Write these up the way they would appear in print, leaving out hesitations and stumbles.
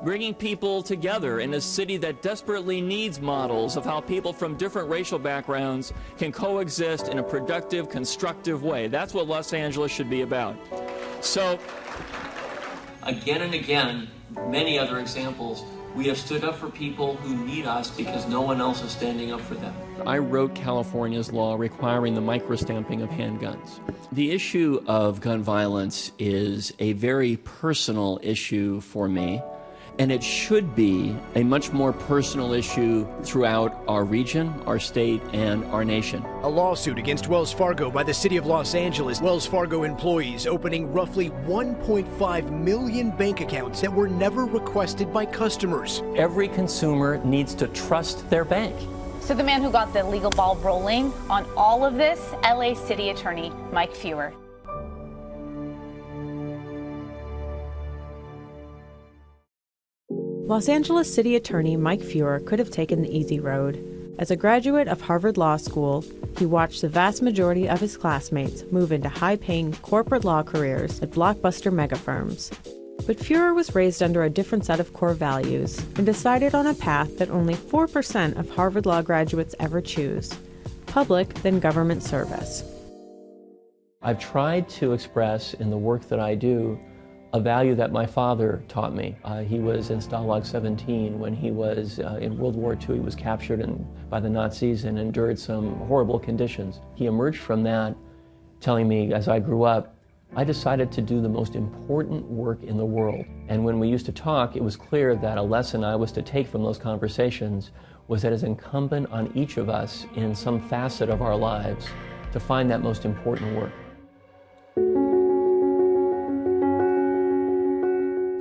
bringing people together in a city that desperately needs models of how people from different racial backgrounds can coexist in a productive, constructive way. That's what Los Angeles should be about. So, again and again, many other examples, we have stood up for people who need us because no one else is standing up for them. I wrote California's law requiring the microstamping of handguns. The issue of gun violence is a very personal issue for me, and it should be a much more personal issue throughout our region, our state, and our nation. A lawsuit against Wells Fargo by the city of Los Angeles. Wells Fargo employees opening roughly 1.5 million bank accounts that were never requested by customers. Every consumer needs to trust their bank. So the man who got the legal ball rolling on all of this, LA City Attorney Mike Feuer. Los Angeles City Attorney Mike Feuer could have taken the easy road. As a graduate of Harvard Law School, he watched the vast majority of his classmates move into high-paying corporate law careers at blockbuster megafirms. But Feuer was raised under a different set of core values and decided on a path that only 4% of Harvard Law graduates ever choose: public then government service. I've tried to express in the work that I do a value that my father taught me. He was in Stalag 17 when he was in World War II. He was captured by the Nazis and endured some horrible conditions. He emerged from that telling me, as I grew up, I decided to do the most important work in the world. And when we used to talk, it was clear that a lesson I was to take from those conversations was that it's incumbent on each of us in some facet of our lives to find that most important work.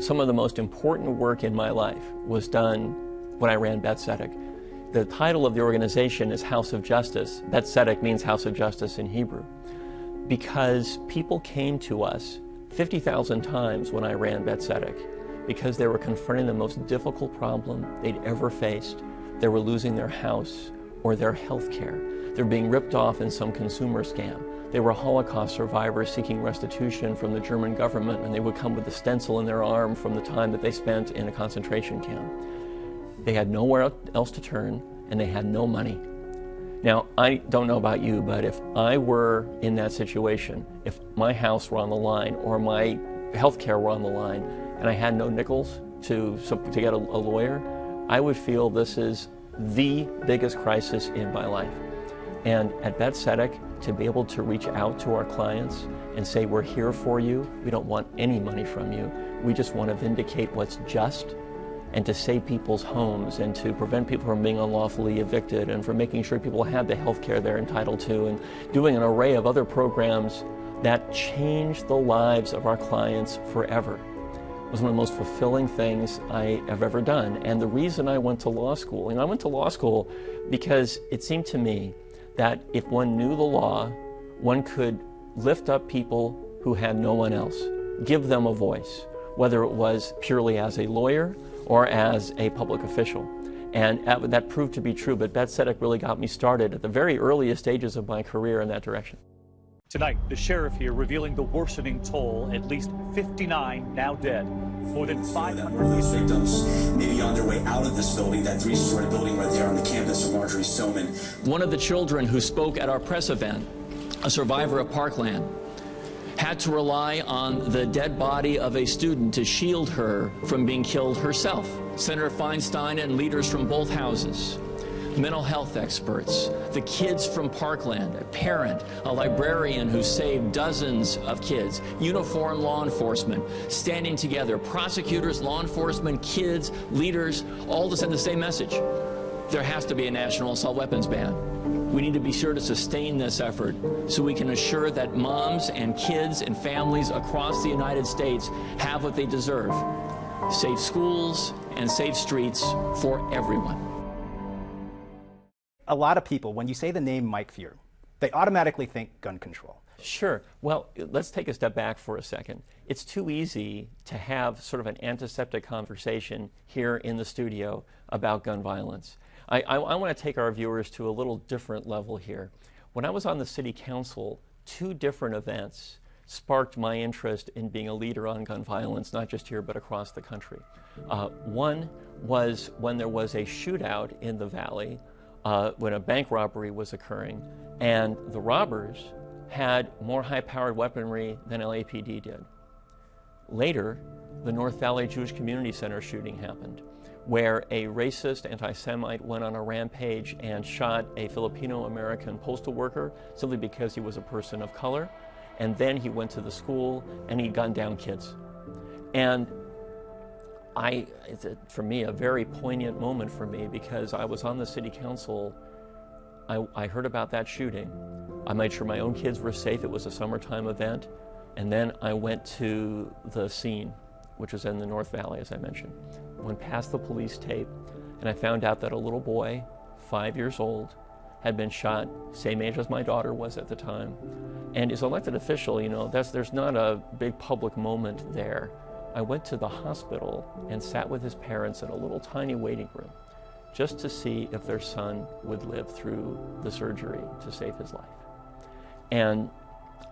Some of the most important work in my life was done when I ran Bet Tzedek. The title of the organization is House of Justice. Bet Tzedek means House of Justice in Hebrew. Because people came to us 50,000 times when I ran Bet Tzedek because they were confronting the most difficult problem they'd ever faced. They were losing their house or their health care. They're being ripped off in some consumer scam. They were Holocaust survivors seeking restitution from the German government, and they would come with a stencil in their arm from the time that they spent in a concentration camp. They had nowhere else to turn, and they had no money. Now, I don't know about you, but if I were in that situation, if my house were on the line or my health care were on the line, and I had no nickels to get a lawyer, I would feel this is the biggest crisis in my life. And at Bet Tzedek, to be able to reach out to our clients and say, we're here for you, we don't want any money from you, we just want to vindicate what's just, and to save people's homes and to prevent people from being unlawfully evicted and for making sure people have the health care they're entitled to, and doing an array of other programs that change the lives of our clients forever. It was one of the most fulfilling things I have ever done. And the reason I went to law school, and I went to law school because it seemed to me that if one knew the law, one could lift up people who had no one else, give them a voice, whether it was purely as a lawyer or as a public official. And that proved to be true, but Bet Tzedek really got me started at the very earliest stages of my career in that direction. Tonight, the sheriff here revealing the worsening toll, at least 59 now dead. More than 500 victims may be on their way out of this building, that three-story building right there on the campus of Marjorie Stoneman. One of the children who spoke at our press event, a survivor of Parkland, had to rely on the dead body of a student to shield her from being killed herself. Senator Feinstein and leaders from both houses, mental health experts, the kids from Parkland, a parent, a librarian who saved dozens of kids, uniformed law enforcement, standing together, prosecutors, law enforcement, kids, leaders, all to send the same message. There has to be a national assault weapons ban. We need to be sure to sustain this effort so we can assure that moms and kids and families across the United States have what they deserve: safe schools and safe streets for everyone. A lot of people, when you say the name Mike Feuer, they automatically think gun control. Sure. Well, let's take a step back for a second. It's too easy to have sort of an antiseptic conversation here in the studio about gun violence. I want to take our viewers to a little different level here. When I was on the city council, 2 different events sparked my interest in being a leader on gun violence, not just here, but across the country. One was when there was a shootout in the valley, when a bank robbery was occurring, and the robbers had more high-powered weaponry than LAPD did. Later, the North Valley Jewish Community Center shooting happened, where a racist anti-Semite went on a rampage and shot a Filipino-American postal worker simply because he was a person of color. And then he went to the school and he gunned down kids. And it's for me, a very poignant moment for me, because I was on the city council. I heard about that shooting. I made sure my own kids were safe. It was a summertime event. And then I went to the scene, which was in the North Valley, as I mentioned. Went past the police tape, and I found out that a little boy, 5 years old, had been shot, same age as my daughter was at the time. And as an elected official, you know, there's not a big public moment there. I went to the hospital and sat with his parents in a little tiny waiting room just to see if their son would live through the surgery to save his life. And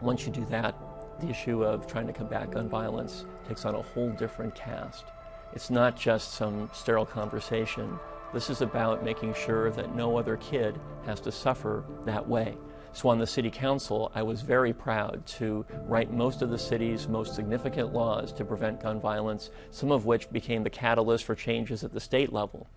once you do that, the issue of trying to combat gun violence takes on a whole different cast. It's not just some sterile conversation. This is about making sure that no other kid has to suffer that way. So on the city council, I was very proud to write most of the city's most significant laws to prevent gun violence, some of which became the catalyst for changes at the state level.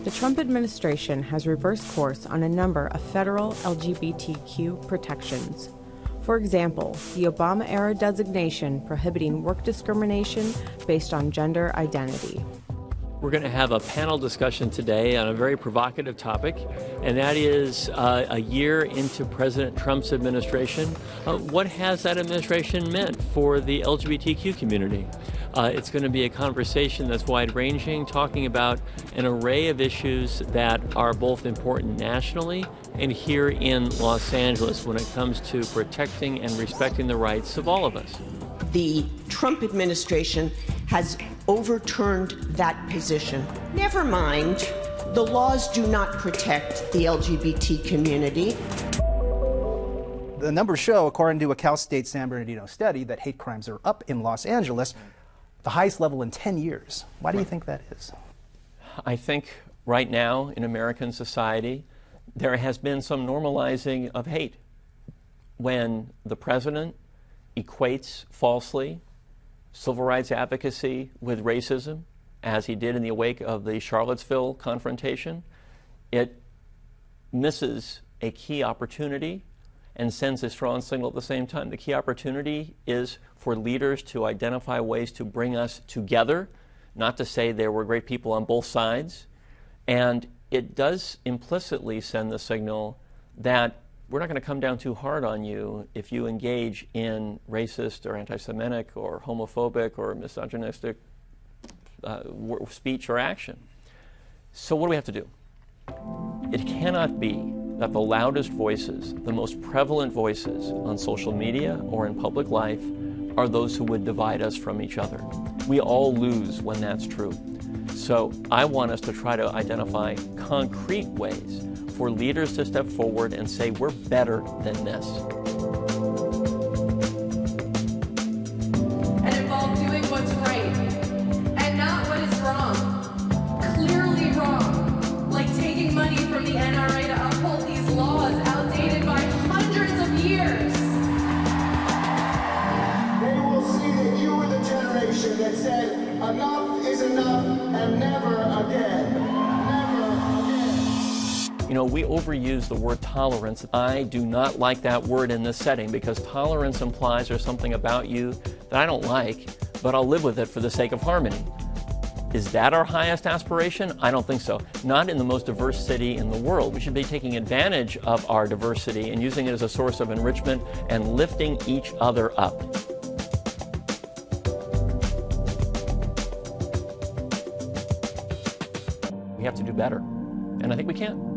The Trump administration has reversed course on a number of federal LGBTQ protections. For example, the Obama-era designation prohibiting work discrimination based on gender identity. We're going to have a panel discussion today on a very provocative topic, and that is a year into President Trump's administration. What has that administration meant for the LGBTQ community? It's going to be a conversation that's wide-ranging, talking about an array of issues that are both important nationally and here in Los Angeles when it comes to protecting and respecting the rights of all of us. The Trump administration has overturned that position. Never mind, the laws do not protect the LGBT community. The numbers show, according to a Cal State San Bernardino study, that hate crimes are up in Los Angeles, the highest level in 10 years. Why do you think that is? I think right now in American society, there has been some normalizing of hate. When the president equates falsely civil rights advocacy with racism, as he did in the wake of the Charlottesville confrontation, it misses a key opportunity and sends a strong signal at the same time. The key opportunity is for leaders to identify ways to bring us together, not to say there were great people on both sides. And it does implicitly send the signal that we're not going to come down too hard on you if you engage in racist or anti-Semitic or homophobic or misogynistic speech or action. So what do we have to do? It cannot be that the loudest voices, the most prevalent voices on social media or in public life are those who would divide us from each other. We all lose when that's true. So I want us to try to identify concrete ways for leaders to step forward and say, we're better than this. And involve doing what's right and not what is wrong. Clearly wrong. Like taking money from the NRA to uphold these laws outdated by hundreds of years. They will see that you were the generation that said, enough is enough and never again. You know, we overuse the word tolerance. I do not like that word in this setting because tolerance implies there's something about you that I don't like, but I'll live with it for the sake of harmony. Is that our highest aspiration? I don't think so. Not in the most diverse city in the world. We should be taking advantage of our diversity and using it as a source of enrichment and lifting each other up. We have to do better, and I think we can.